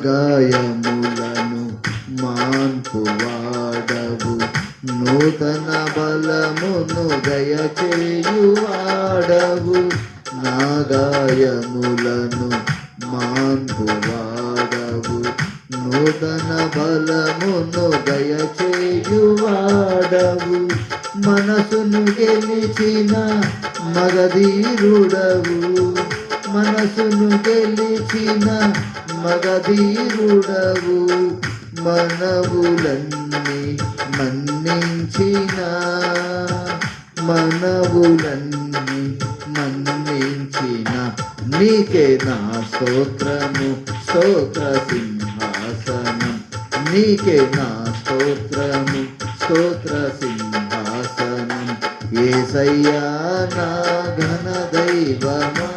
గాయములను మాన్పువాడవు, నూతన బలమును దయచేయువాడవు. నా గాయములను మాన్పువాడవు, నూతన బలమును దయచేయువాడవు. మనసును గెలిచిన మగధీరుడవు, మనసును గెలిచిన మగధీరుడవు. మనవులన్నీ మన్నించిన, మనవులన్నీ మన్నించిన నీకే నా స్తోత్రము, స్తోత్ర సింహాసనం. నీకే నా స్తోత్రము, స్తోత్ర సింహాసనం. యేసయ్యా నా ఘన దైవమా,